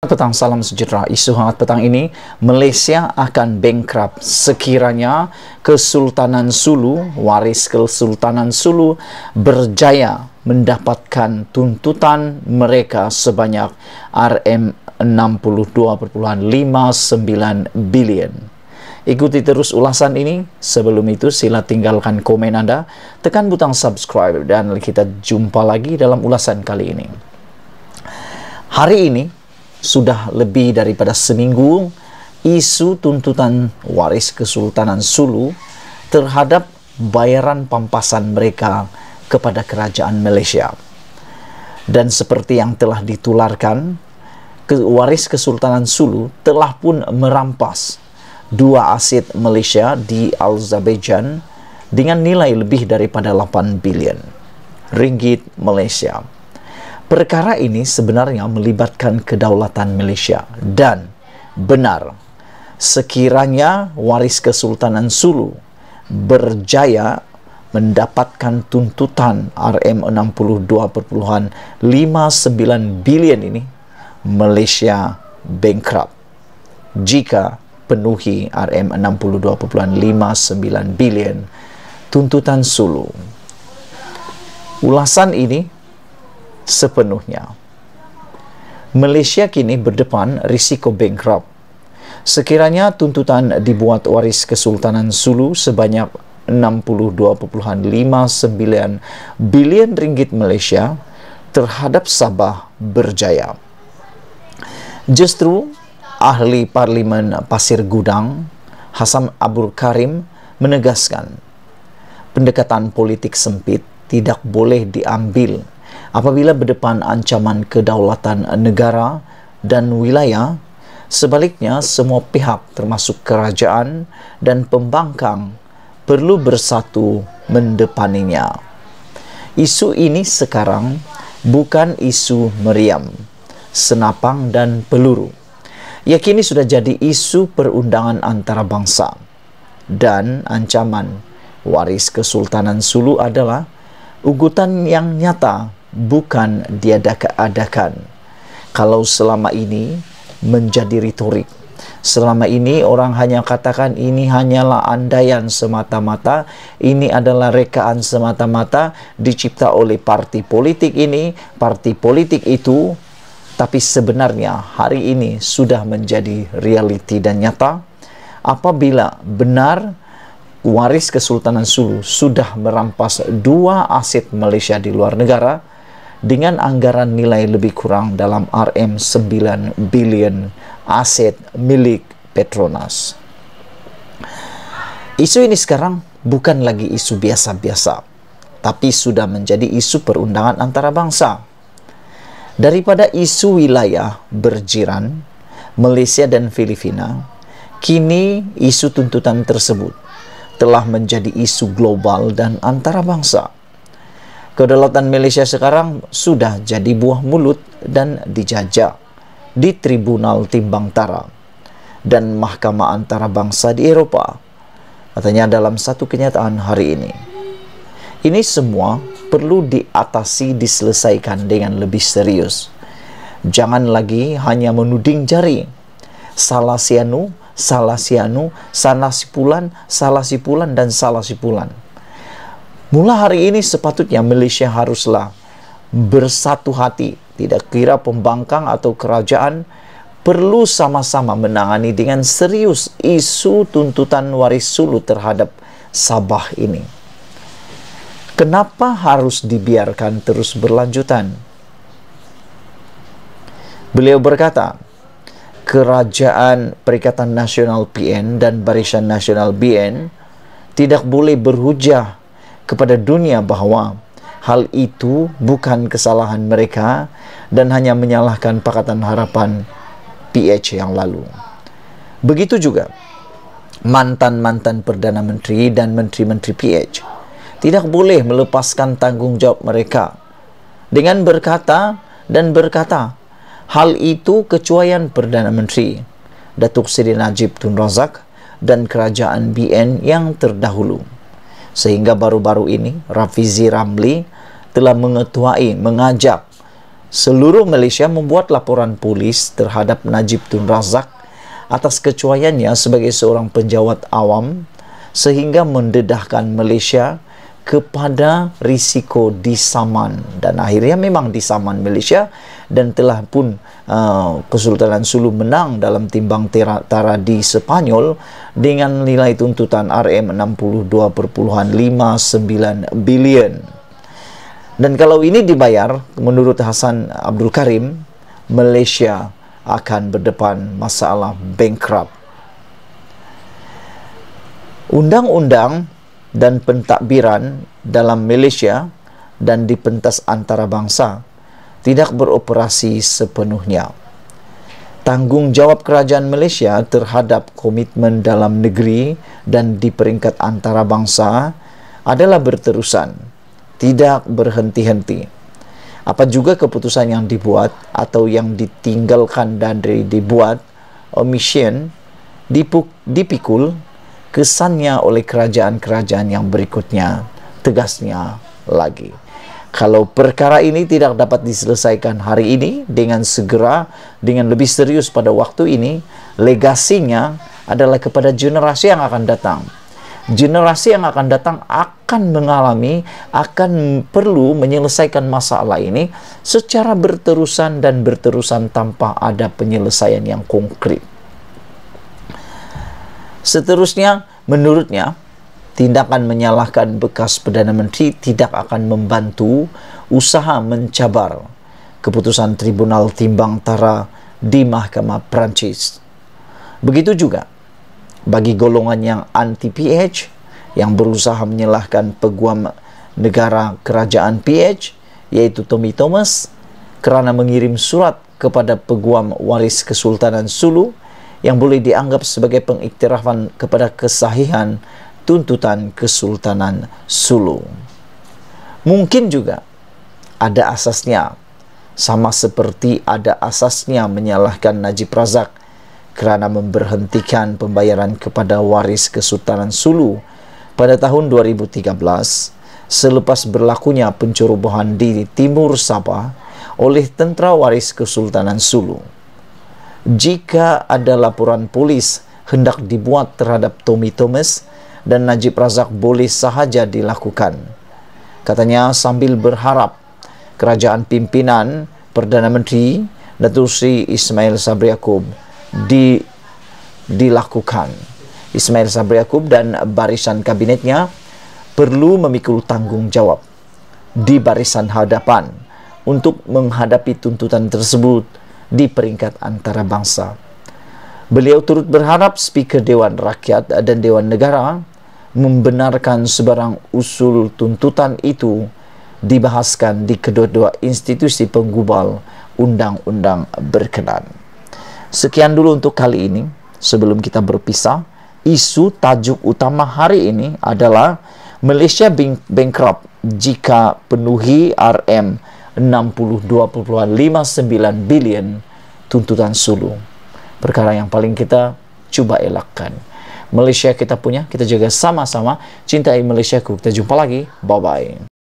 Petang, salam sejahtera. Isu hangat petang ini, Malaysia akan bankrupt sekiranya Kesultanan Sulu, waris Kesultanan Sulu, berjaya mendapatkan tuntutan mereka sebanyak RM62.59 bilion. Ikuti terus ulasan ini. Sebelum itu, sila tinggalkan komen Anda, tekan butang subscribe, dan kita jumpa lagi dalam ulasan kali ini. Hari ini, sudah lebih daripada seminggu, isu tuntutan waris Kesultanan Sulu terhadap bayaran pampasan mereka kepada kerajaan Malaysia. Dan seperti yang telah ditularkan, waris Kesultanan Sulu telah pun merampas dua aset Malaysia di Azerbaijan dengan nilai lebih daripada 8 bilion ringgit Malaysia. Perkara ini sebenarnya melibatkan kedaulatan Malaysia dan benar sekiranya waris Kesultanan Sulu berjaya mendapatkan tuntutan RM62.59 bilion ini, Malaysia bankrupt jika penuhi RM62.59 bilion tuntutan Sulu. Ulasan ini sepenuhnya. Malaysia kini berdepan risiko bankrupt sekiranya tuntutan dibuat waris Kesultanan Sulu sebanyak 62.59 bilion ringgit Malaysia terhadap Sabah berjaya. Justru ahli Parlimen Pasir Gudang Hassan Abdul Karim menegaskan pendekatan politik sempit tidak boleh diambil apabila berdepan ancaman kedaulatan negara dan wilayah. Sebaliknya, semua pihak termasuk kerajaan dan pembangkang perlu bersatu mendepaninya. Isu ini sekarang bukan isu meriam, senapang dan peluru. Ia kini sudah jadi isu perundangan antarabangsa. Dan ancaman waris Kesultanan Sulu adalah ugutan yang nyata, bukan diadakan. Kalau selama ini menjadi retorik, selama ini orang hanya katakan ini hanyalah andaian semata-mata, ini adalah rekaan semata-mata dicipta oleh parti politik ini, parti politik itu, tapi sebenarnya hari ini sudah menjadi realiti dan nyata apabila benar waris Kesultanan Sulu sudah merampas dua aset Malaysia di luar negara dengan anggaran nilai lebih kurang dalam RM9 bilion aset milik Petronas. Isu ini sekarang bukan lagi isu biasa-biasa, tapi sudah menjadi isu perundangan antarabangsa. Daripada isu wilayah berjiran Malaysia dan Filipina, kini isu tuntutan tersebut telah menjadi isu global dan antarabangsa. Kedaulatan Malaysia sekarang sudah jadi buah mulut dan dijajak di Tribunal Timbang Tara dan Mahkamah Antarabangsa di Eropah, katanya dalam satu kenyataan hari ini. Ini semua perlu diatasi, diselesaikan dengan lebih serius. Jangan lagi hanya menuding jari. Salah si anu, salah si anu, salah si pulan, dan salah si pulan. Mula hari ini sepatutnya Malaysia haruslah bersatu hati. Tidak kira pembangkang atau kerajaan, perlu sama-sama menangani dengan serius isu tuntutan waris Sulu terhadap Sabah ini. Kenapa harus dibiarkan terus berlanjutan? Beliau berkata, Kerajaan Perikatan Nasional PN dan Barisan Nasional BN tidak boleh berhujah kepada dunia bahawa hal itu bukan kesalahan mereka dan hanya menyalahkan Pakatan Harapan PH yang lalu. Begitu juga mantan-mantan Perdana Menteri dan Menteri-Menteri PH tidak boleh melepaskan tanggungjawab mereka dengan berkata hal itu kecuaian Perdana Menteri Datuk Seri Najib Tun Razak dan Kerajaan BN yang terdahulu. Sehingga baru-baru ini Rafizi Ramli telah mengajak seluruh Malaysia membuat laporan polis terhadap Najib Tun Razak atas kecuaiannya sebagai seorang penjawat awam sehingga mendedahkan Malaysia kepada risiko disaman, dan akhirnya memang disaman Malaysia, dan telah pun Kesultanan Sulu menang dalam timbang tara di Sepanyol dengan nilai tuntutan RM62.59 bilion. Dan kalau ini dibayar, menurut Hassan Abdul Karim, Malaysia akan berdepan masalah bankrupt. Undang-undang dan pentadbiran dalam Malaysia dan di pentas antarabangsa tidak beroperasi sepenuhnya. Tanggungjawab kerajaan Malaysia terhadap komitmen dalam negeri dan di peringkat antarabangsa adalah berterusan, tidak berhenti-henti. Apa juga keputusan yang dibuat atau yang ditinggalkan dan dibuat, omission, dipikul kesannya oleh kerajaan-kerajaan yang berikutnya. Tegasnya lagi, kalau perkara ini tidak dapat diselesaikan hari ini dengan segera, dengan lebih serius pada waktu ini, legasinya adalah kepada generasi yang akan datang. Generasi yang akan datang akan perlu menyelesaikan masalah ini secara berterusan dan berterusan tanpa ada penyelesaian yang konkret. Seterusnya, menurutnya, tindakan menyalahkan bekas Perdana Menteri tidak akan membantu usaha mencabar keputusan Tribunal Timbang Tara di Mahkamah Perancis. Begitu juga bagi golongan yang anti-PH, yang berusaha menyalahkan peguam negara kerajaan PH, yaitu Tommy Thomas, kerana mengirim surat kepada peguam waris Kesultanan Sulu yang boleh dianggap sebagai pengiktirafan kepada kesahihan tuntutan Kesultanan Sulu. Mungkin juga ada asasnya, sama seperti ada asasnya menyalahkan Najib Razak kerana memberhentikan pembayaran kepada waris Kesultanan Sulu pada tahun 2013 selepas berlakunya pencerobohan di Timur Sabah oleh tentera waris Kesultanan Sulu. Jika ada laporan polis hendak dibuat terhadap Tommy Thomas dan Najib Razak, boleh sahaja dilakukan, katanya, sambil berharap kerajaan pimpinan Perdana Menteri Datuk Seri Ismail Sabri Yaakob dilakukan. Ismail Sabri Yaakob dan barisan kabinetnya perlu memikul tanggungjawab di barisan hadapan untuk menghadapi tuntutan tersebut di peringkat antarabangsa. Beliau turut berharap Speaker Dewan Rakyat dan Dewan Negara membenarkan sebarang usul tuntutan itu dibahaskan di kedua-dua institusi penggubal undang-undang berkenan. Sekian dulu untuk kali ini. Sebelum kita berpisah, isu tajuk utama hari ini adalah Malaysia bankrupt jika penuhi RM62.59 bilion tuntutan Sulu. Perkara yang paling kita cuba elakkan. Malaysia kita punya, kita jaga sama-sama. Cintai Malaysiaku. Kita jumpa lagi. Bye-bye.